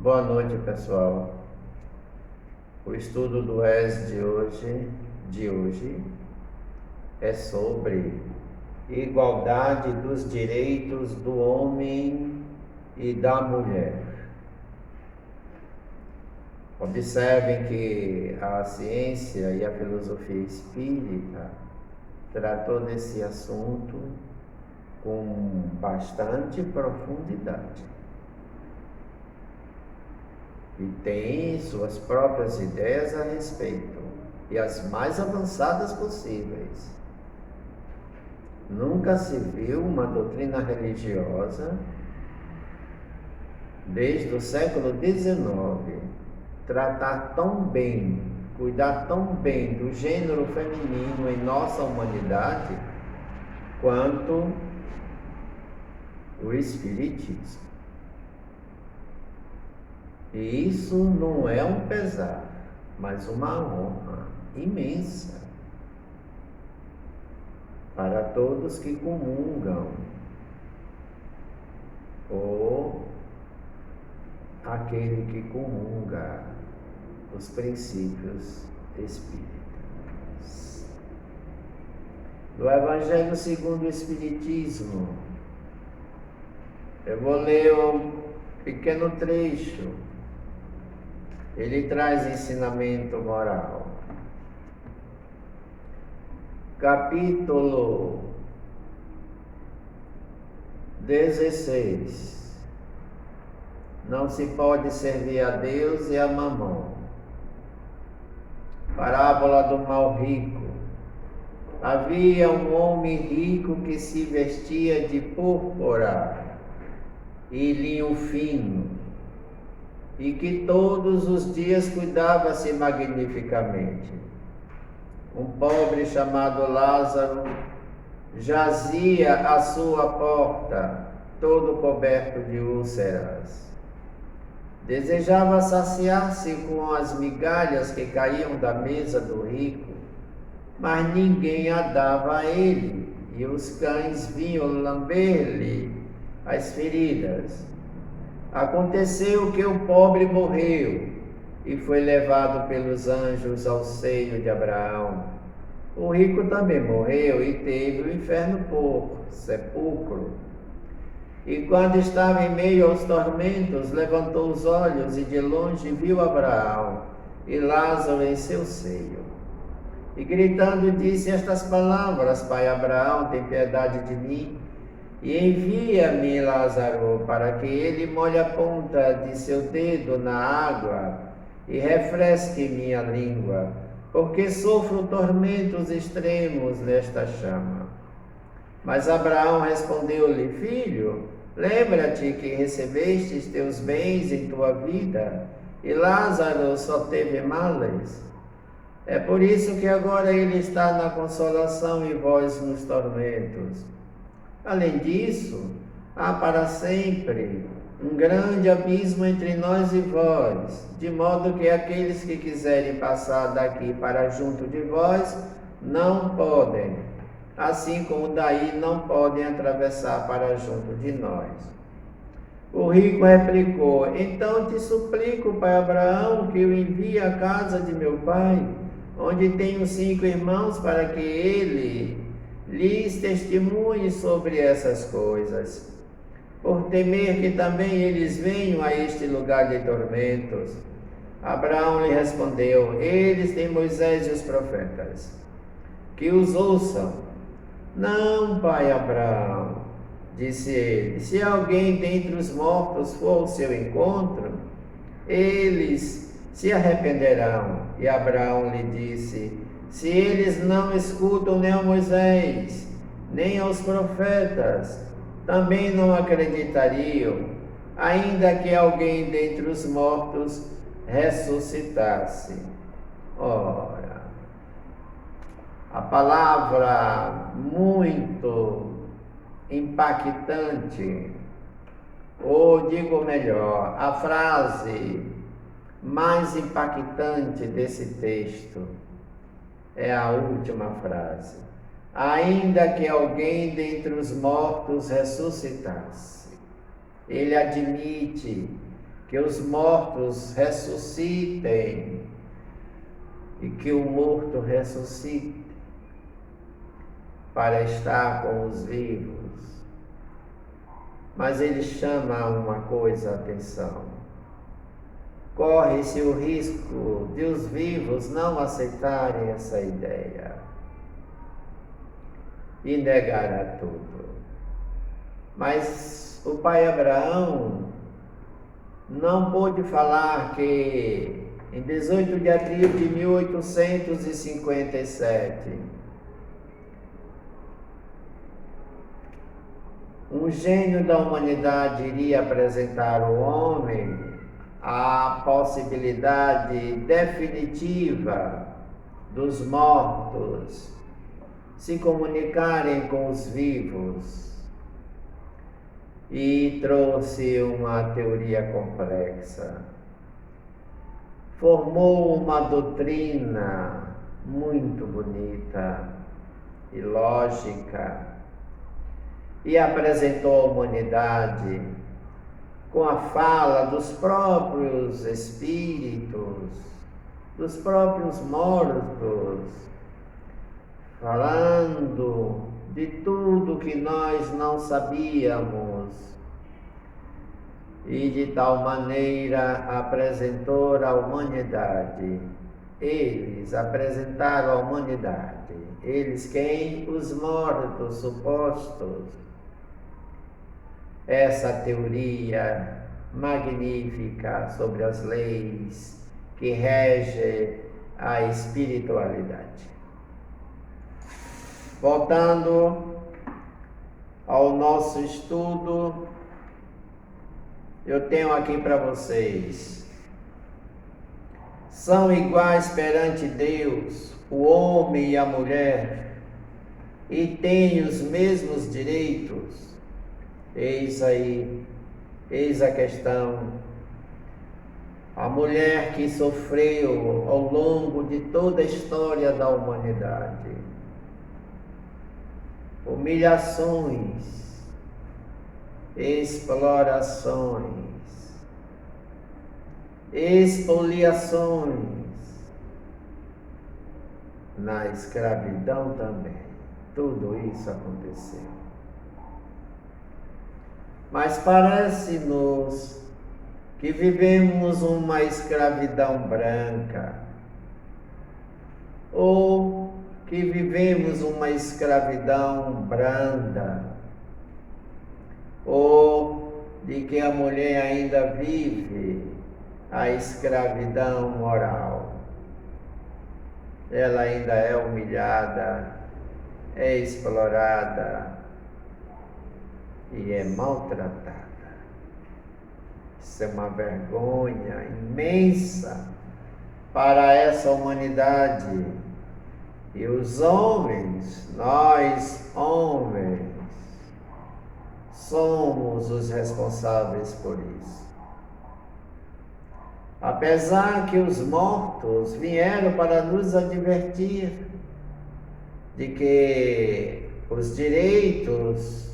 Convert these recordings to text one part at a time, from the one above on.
Boa noite, pessoal. O estudo do ES de hoje é sobre igualdade dos direitos do homem e da mulher. Observem que a ciência e a filosofia espírita tratou desse assunto com bastante profundidade. E tem suas próprias ideias a respeito, e as mais avançadas possíveis. Nunca se viu uma doutrina religiosa, desde o século XIX, tratar tão bem, cuidar tão bem do gênero feminino em nossa humanidade, quanto o Espiritismo. E isso não é um pesar, mas uma honra imensa para todos que comungam ou aquele que comunga os princípios espíritas. Do Evangelho segundo o Espiritismo, eu vou ler um pequeno trecho. Ele traz ensinamento moral. Capítulo 16. Não se pode servir a Deus e a mamão. Parábola do mal rico. Havia um homem rico que se vestia de púrpura e linho fino, e que todos os dias cuidava-se magnificamente. Um pobre chamado Lázaro jazia à sua porta, todo coberto de úlceras. Desejava saciar-se com as migalhas que caíam da mesa do rico, mas ninguém a dava a ele, e os cães vinham lamber-lhe as feridas. Aconteceu que o pobre morreu e foi levado pelos anjos ao seio de Abraão. O rico também morreu e teve o inferno por sepulcro. E quando estava em meio aos tormentos, levantou os olhos e de longe viu Abraão e Lázaro em seu seio. E gritando disse estas palavras: Pai Abraão, tem piedade de mim, e envia-me Lázaro, para que ele molhe a ponta de seu dedo na água e refresque minha língua, porque sofro tormentos extremos nesta chama. Mas Abraão respondeu-lhe: Filho, lembra-te que recebestes teus bens em tua vida, e Lázaro só teve males. É por isso que agora ele está na consolação e vós nos tormentos. Além disso, há para sempre um grande abismo entre nós e vós, de modo que aqueles que quiserem passar daqui para junto de vós não podem, assim como daí não podem atravessar para junto de nós. O rico replicou: Então te suplico, pai Abraão, que o envie à casa de meu pai, onde tenho 5 irmãos, para que ele lhes testemunhe sobre essas coisas, por temer que também eles venham a este lugar de tormentos. Abraão lhe respondeu: Eles têm Moisés e os profetas, que os ouçam. Não, pai Abraão, disse ele, se alguém dentre os mortos for ao seu encontro, eles se arrependerão. E Abraão lhe disse: se eles não escutam nem a Moisés, nem aos profetas, também não acreditariam, ainda que alguém dentre os mortos ressuscitasse. Ora, a palavra muito impactante, ou digo melhor, a frase mais impactante desse texto é a última frase: ainda que alguém dentre os mortos ressuscitasse. Ele admite que os mortos ressuscitem e que o morto ressuscite para estar com os vivos. Mas ele chama uma coisa a atenção. Corre-se o risco de os vivos não aceitarem essa ideia e negar a tudo. Mas o pai Abraão não pôde falar que em 18 de abril de 1857, um gênio da humanidade iria apresentar ao homem a possibilidade definitiva dos mortos se comunicarem com os vivos, e trouxe uma teoria complexa. Formou uma doutrina muito bonita e lógica e apresentou à humanidade com a fala dos próprios espíritos, dos próprios mortos, falando de tudo que nós não sabíamos, e de tal maneira apresentou à humanidade. Eles apresentaram à humanidade. Eles quem? Os mortos supostos. Essa teoria magnífica sobre as leis que regem a espiritualidade. Voltando ao nosso estudo, eu tenho aqui para vocês: são iguais perante Deus o homem e a mulher, e têm os mesmos direitos. Eis aí, eis a questão. A mulher que sofreu ao longo de toda a história da humanidade humilhações, explorações, expoliações, na escravidão também. Tudo isso aconteceu. Mas parece-nos que vivemos uma escravidão branca, ou que vivemos uma escravidão branda, ou de que a mulher ainda vive a escravidão moral. Ela ainda é humilhada, é explorada e é maltratada. Isso é uma vergonha imensa para essa humanidade. E os homens, nós homens, somos os responsáveis por isso. Apesar que os mortos vieram para nos advertir de que os direitos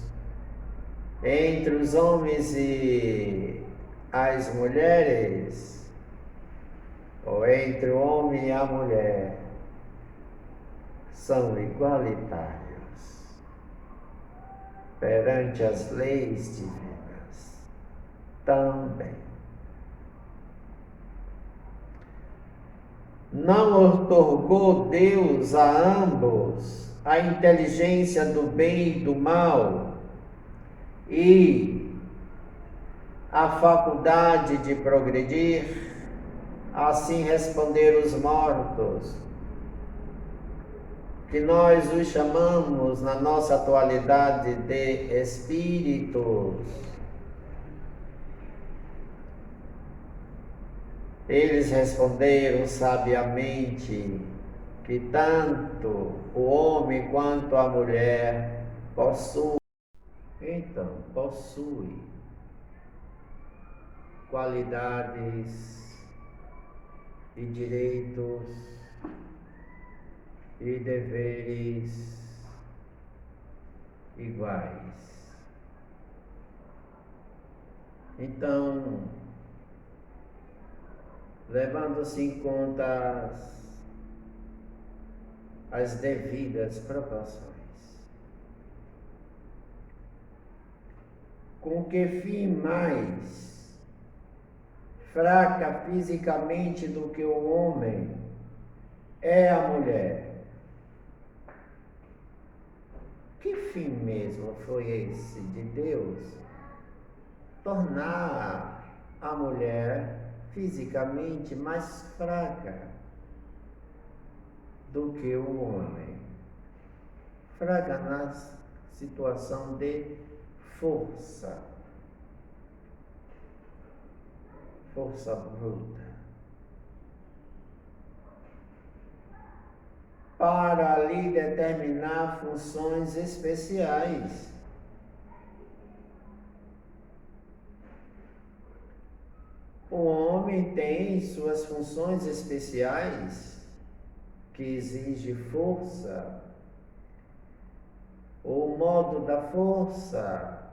entre os homens e as mulheres, ou entre o homem e a mulher, são igualitários perante as leis divinas também. Não otorgou Deus a ambos a inteligência do bem e do mal e a faculdade de progredir? Assim responderam os mortos, que nós os chamamos na nossa atualidade de espíritos. Eles responderam sabiamente que tanto o homem quanto a mulher possuem qualidades e direitos e deveres iguais. Então, levando-se em conta as devidas proporções. Com que fim mais fraca fisicamente do que o homem é a mulher? Que fim mesmo foi esse de Deus? Tornar a mulher fisicamente mais fraca do que o homem. Fraca na situação de força bruta. Para ali determinar funções especiais. O homem tem suas funções especiais que exigem força. O modo da força,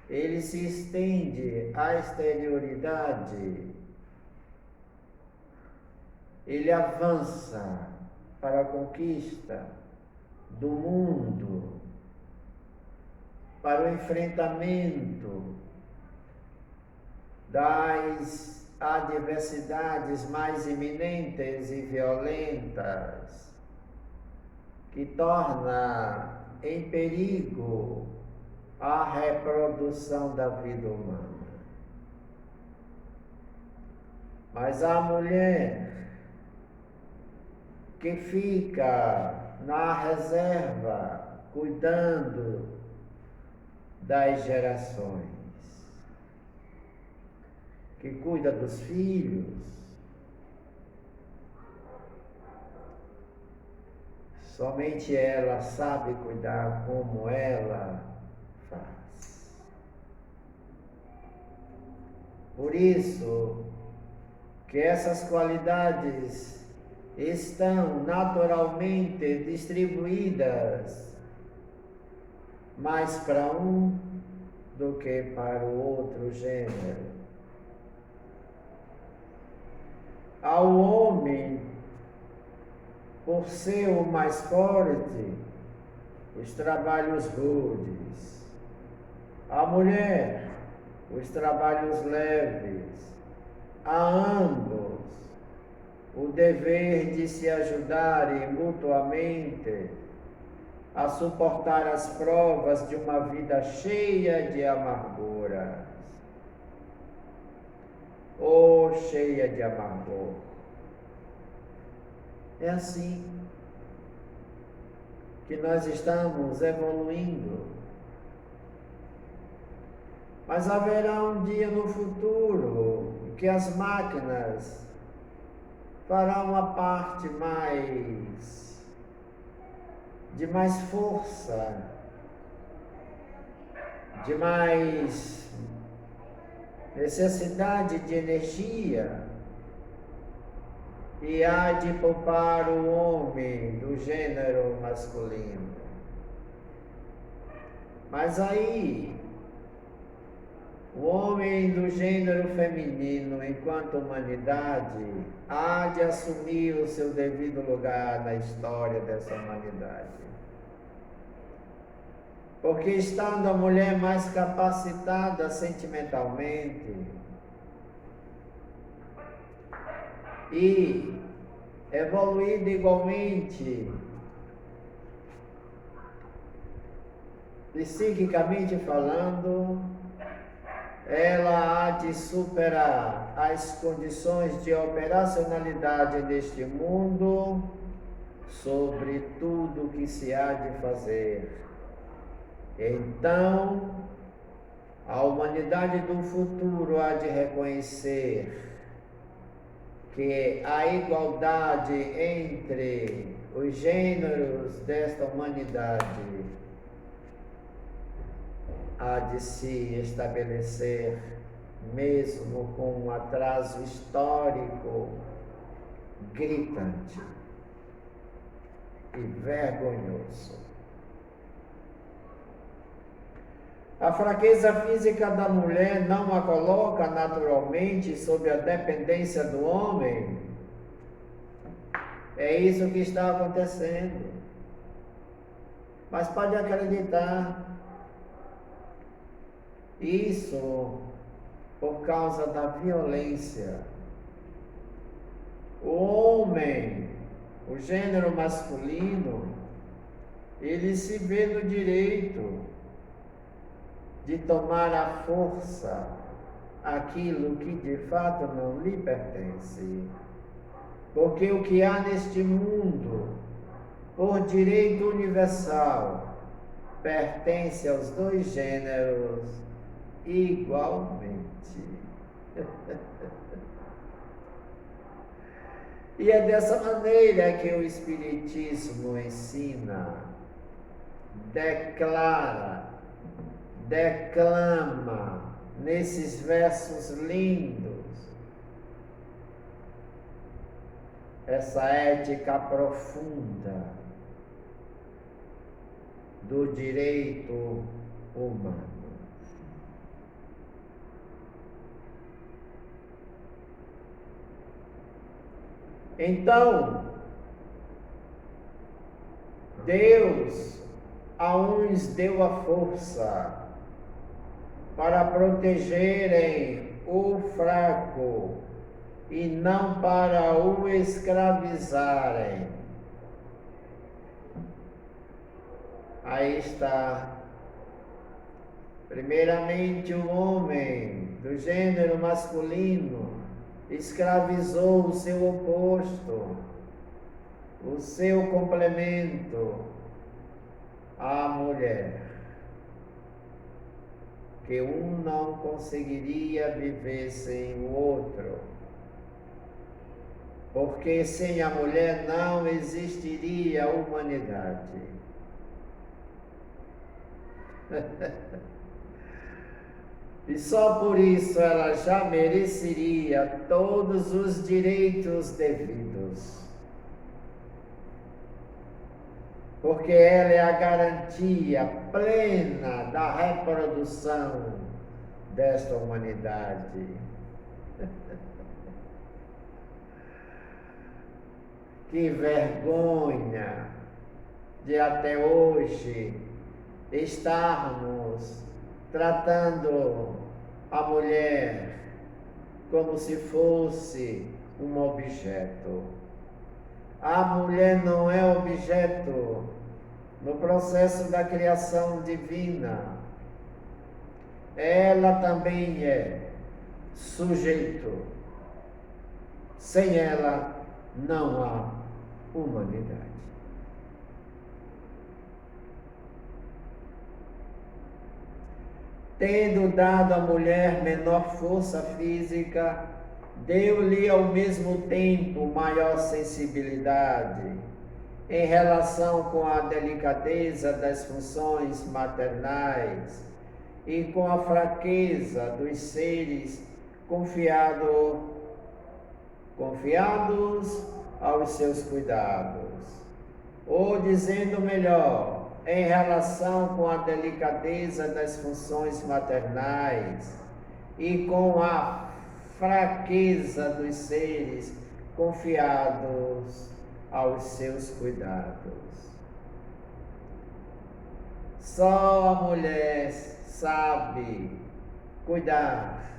ele se estende à exterioridade, ele avança para a conquista do mundo, para o enfrentamento das adversidades mais iminentes e violentas, que torna em perigo a reprodução da vida humana. Mas a mulher que fica na reserva, cuidando das gerações, que cuida dos filhos, somente ela sabe cuidar como ela faz. Por isso que essas qualidades estão naturalmente distribuídas mais para um do que para o outro gênero. Ao homem, por ser o mais forte, os trabalhos rudes. À mulher, os trabalhos leves. A ambos, o dever de se ajudarem mutuamente a suportar as provas de uma vida cheia de amarguras, ou cheia de amargor. É assim que nós estamos evoluindo. Mas haverá um dia no futuro que as máquinas farão a parte de mais força, de mais necessidade de energia, e há de poupar o homem do gênero masculino. Mas aí, o homem do gênero feminino, enquanto humanidade, há de assumir o seu devido lugar na história dessa humanidade. Porque estando a mulher mais capacitada sentimentalmente e evoluída igualmente, psiquicamente falando, ela há de superar as condições de operacionalidade neste mundo sobre tudo que se há de fazer. Então, a humanidade do futuro há de reconhecer que a igualdade entre os gêneros desta humanidade há de se estabelecer, mesmo com um atraso histórico gritante e vergonhoso. A fraqueza física da mulher não a coloca naturalmente sob a dependência do homem. É isso que está acontecendo. Mas pode acreditar, isso por causa da violência. O homem, o gênero masculino, ele se vê no direito de tomar à força aquilo que de fato não lhe pertence. Porque o que há neste mundo, por direito universal, pertence aos dois gêneros igualmente. E é dessa maneira que o Espiritismo ensina, declama nesses versos lindos essa ética profunda do direito humano. Então, Deus a uns deu a força para protegerem o fraco e não para o escravizarem. Aí está. Primeiramente, o homem do gênero masculino escravizou o seu oposto, o seu complemento, a mulher, que um não conseguiria viver sem o outro, porque sem a mulher não existiria a humanidade. E só por isso ela já mereceria todos os direitos devidos. Porque ela é a garantia plena da reprodução desta humanidade. Que vergonha de até hoje estarmos tratando a mulher como se fosse um objeto. A mulher não é objeto no processo da criação divina. Ela também é sujeito. Sem ela não há humanidade. Tendo dado à mulher menor força física, deu-lhe ao mesmo tempo maior sensibilidade em relação com a delicadeza das funções maternais e com a fraqueza dos seres confiados aos seus cuidados. Ou dizendo melhor, em relação com a delicadeza das funções maternais e com a fraqueza dos seres confiados aos seus cuidados. Só a mulher sabe cuidar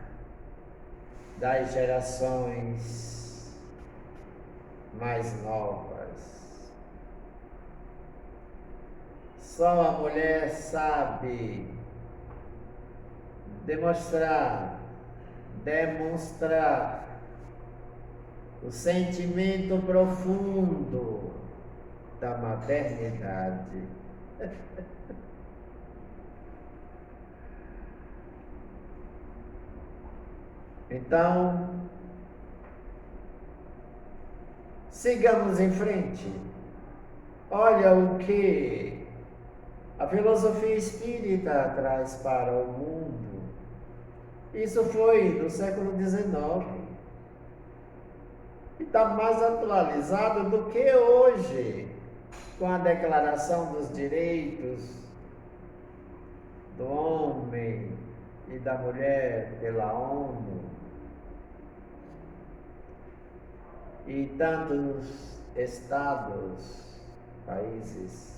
das gerações mais novas. Só a mulher sabe demonstrar o sentimento profundo da maternidade. Então, sigamos em frente. Olha o que a filosofia espírita traz para o mundo. Isso foi do século XIX. E está mais atualizado do que hoje, com a Declaração dos Direitos do homem e da mulher pela ONU e tantos estados, países.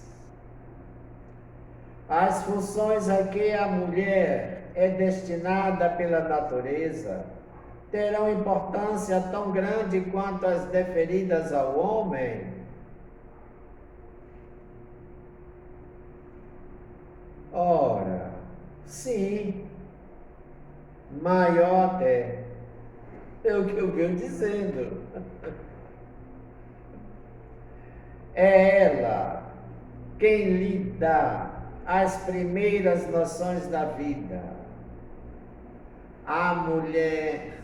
As funções a que a mulher é destinada pela natureza terão importância tão grande quanto as deferidas ao homem? Ora, sim, maior até. É o que eu venho dizendo. É ela quem lhe dá as primeiras noções da vida. A mulher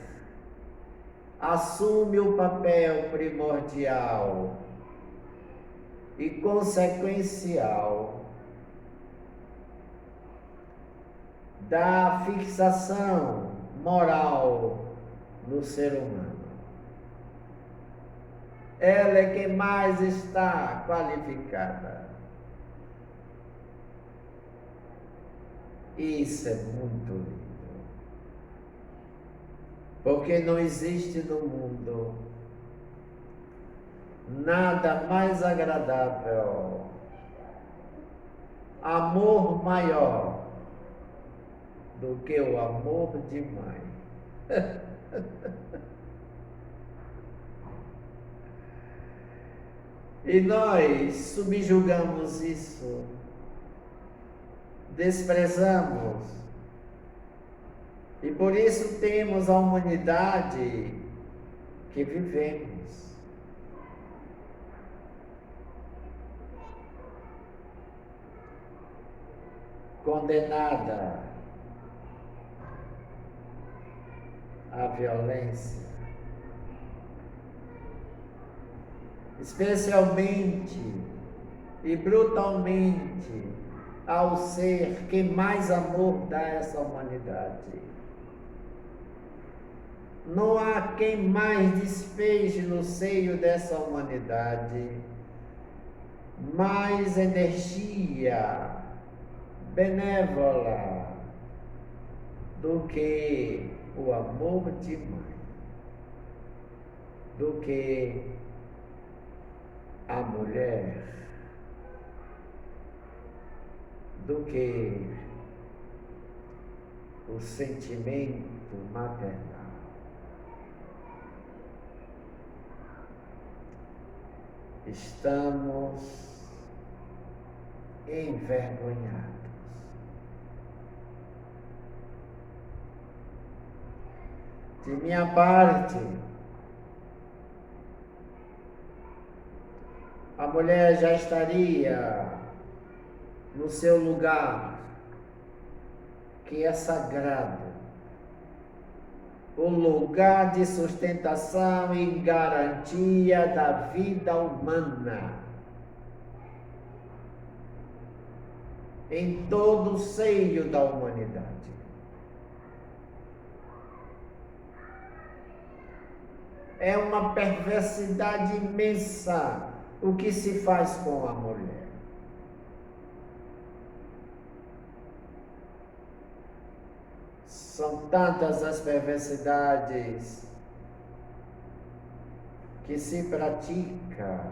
assume o papel primordial e consequencial da fixação moral no ser humano. Ela é quem mais está qualificada. Isso é muito lindo. Porque não existe no mundo nada mais agradável, amor maior do que o amor de mãe. E nós subjugamos isso, desprezamos, e por isso temos a humanidade que vivemos. Condenada à violência, especialmente e brutalmente ao ser que mais amor dá a essa humanidade. Não há quem mais despeje no seio dessa humanidade mais energia benévola do que o amor de mãe, do que a mulher, do que o sentimento maternal. Estamos envergonhados. De minha parte, a mulher já estaria no seu lugar, que é sagrado, o lugar de sustentação e garantia da vida humana, em todo o seio da humanidade. É uma perversidade imensa o que se faz com a mulher. São tantas as perversidades que se pratica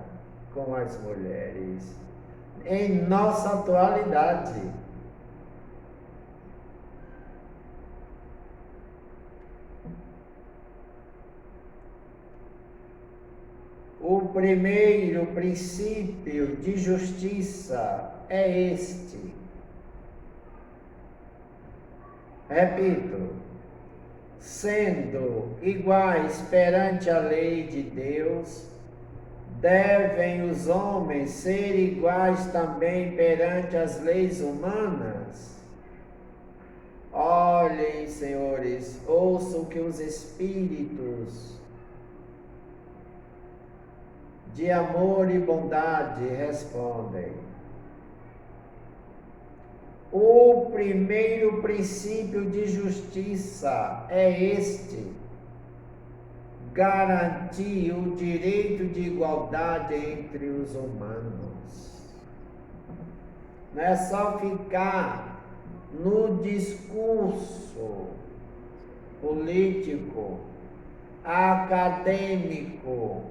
com as mulheres em nossa atualidade. O primeiro princípio de justiça é este. Repito, sendo iguais perante a lei de Deus, devem os homens ser iguais também perante as leis humanas? Olhem, senhores, ouçam o que os espíritos de amor e bondade respondem. O primeiro princípio de justiça é este: garantir o direito de igualdade entre os humanos. Não é só ficar no discurso político, acadêmico,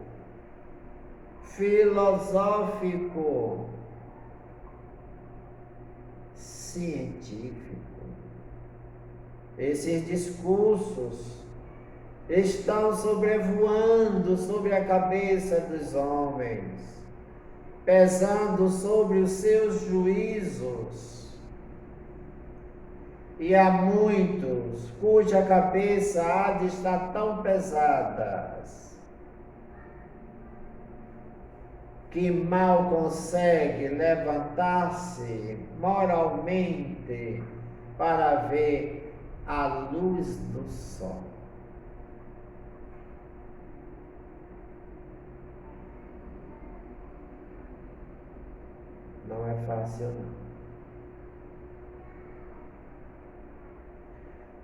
filosófico, científico. Esses discursos estão sobrevoando sobre a cabeça dos homens, pesando sobre os seus juízos. E há muitos cuja cabeça há de estar tão pesadas que mal consegue levantar-se moralmente para ver a luz do sol. Não é fácil, não.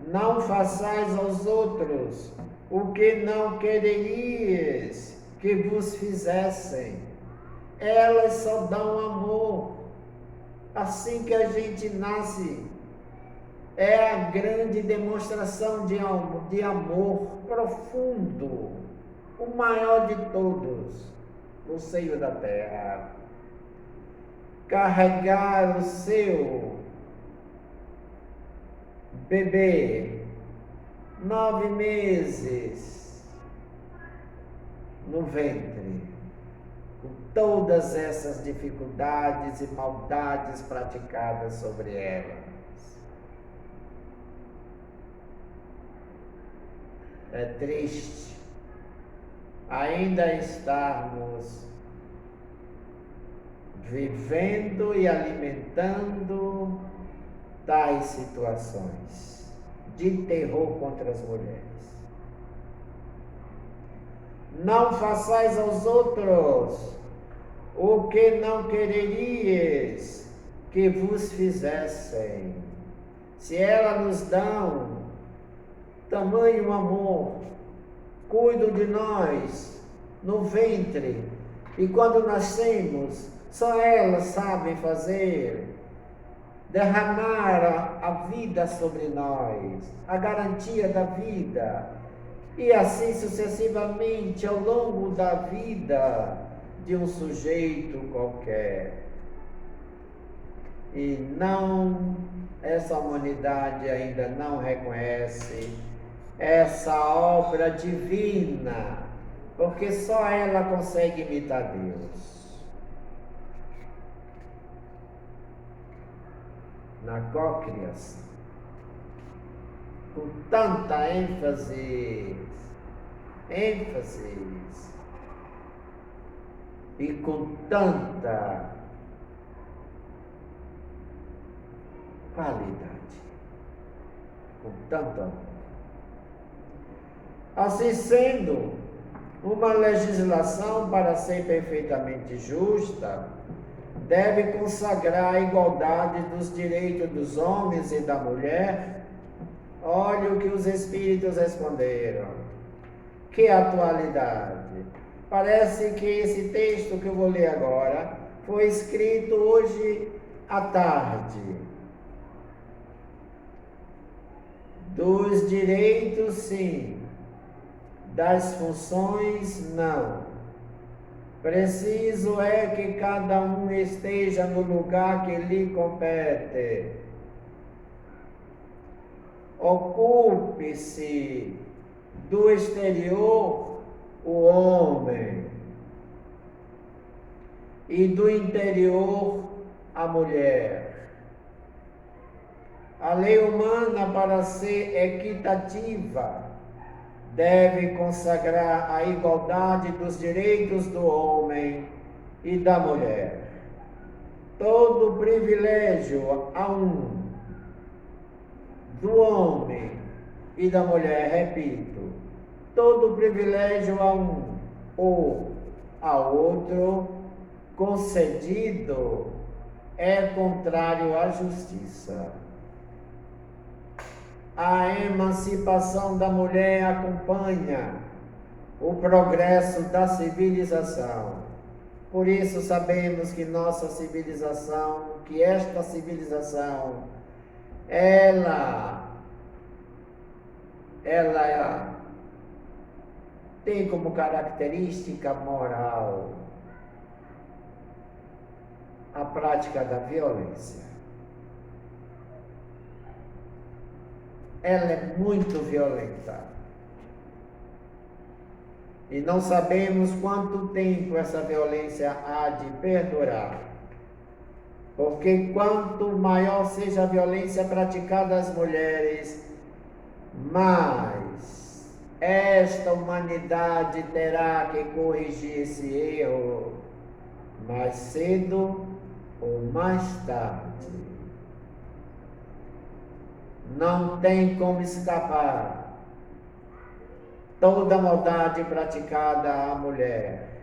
Não façais aos outros o que não quereríeis que vos fizessem. Elas só dão amor. Assim que a gente nasce, é a grande demonstração de amor profundo, o maior de todos, no seio da terra. Carregar o seu bebê, 9 meses, no ventre, com todas essas dificuldades e maldades praticadas sobre elas. É triste ainda estarmos vivendo e alimentando tais situações de terror contra as mulheres. Não façais aos outros o que não quereríeis que vos fizessem. Se elas nos dão tamanho amor, cuidam de nós no ventre, e quando nascemos, só elas sabem fazer, derramar a vida sobre nós, a garantia da vida, e assim sucessivamente ao longo da vida de um sujeito qualquer. E não, essa humanidade ainda não reconhece essa obra divina, porque só ela consegue imitar Deus. Na cocriação, com tanta ênfase e com tanta qualidade, com tanto amor. Assim sendo, uma legislação, para ser perfeitamente justa, deve consagrar a igualdade dos direitos dos homens e da mulher. Olha o que os espíritos responderam. Que atualidade! Parece que esse texto que eu vou ler agora foi escrito hoje à tarde. Dos direitos, sim. Das funções, não. Preciso é que cada um esteja no lugar que lhe compete. Ocupe-se do exterior o homem e do interior a mulher. A lei humana, para ser equitativa, deve consagrar a igualdade dos direitos do homem e da mulher. Todo privilégio a um, do homem e da mulher, repito, todo privilégio a um ou a outro concedido é contrário à justiça. A emancipação da mulher acompanha o progresso da civilização. Por isso sabemos que nossa civilização, que esta civilização ela tem como característica moral a prática da violência. Ela é muito violenta. E não sabemos quanto tempo essa violência há de perdurar. Porque quanto maior seja a violência praticada às mulheres, mais esta humanidade terá que corrigir esse erro, mais cedo ou mais tarde. Não tem como escapar. Toda maldade praticada à mulher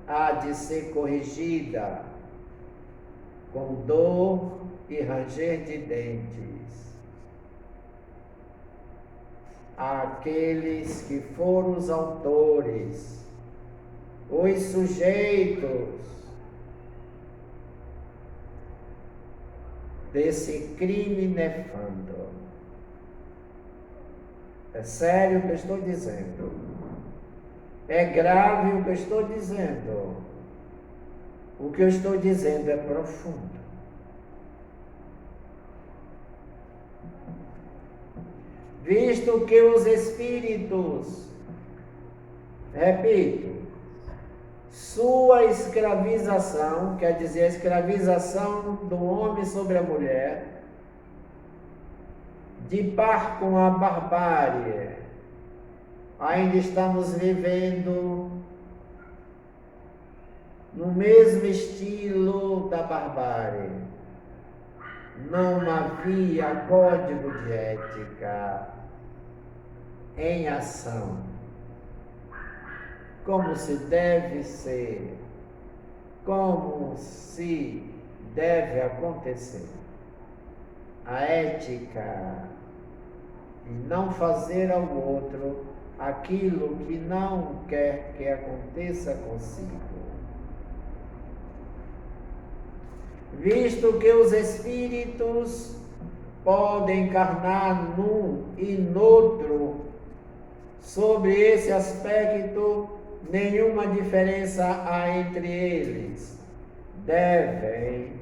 há de ser corrigida com dor e ranger de dentes. Aqueles que foram os autores, os sujeitos desse crime nefando. É sério o que eu estou dizendo. É grave o que eu estou dizendo. O que eu estou dizendo é profundo. Visto que os espíritos, repito, sua escravização, quer dizer, a escravização do homem sobre a mulher, de par com a barbárie, ainda estamos vivendo no mesmo estilo da barbárie. Não havia código de ética em ação, como se deve ser, como se deve acontecer. A ética e não fazer ao outro aquilo que não quer que aconteça consigo. Visto que os espíritos podem encarnar num e noutro, sobre esse aspecto, nenhuma diferença há entre eles. Devem,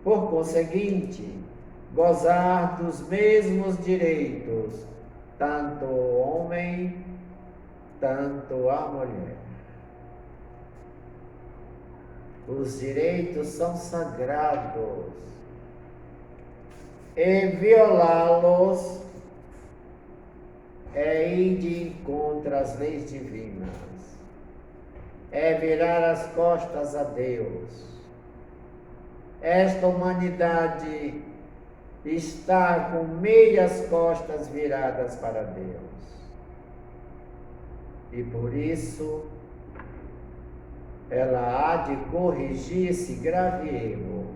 por conseguinte, gozar dos mesmos direitos, tanto o homem, tanto a mulher. Os direitos são sagrados e violá-los é ir de encontro às leis divinas, é virar as costas a Deus. Esta humanidade está com meias costas viradas para Deus. E por isso, ela há de corrigir esse grave erro,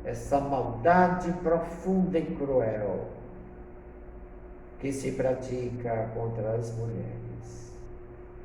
essa maldade profunda e cruel que se pratica contra as mulheres.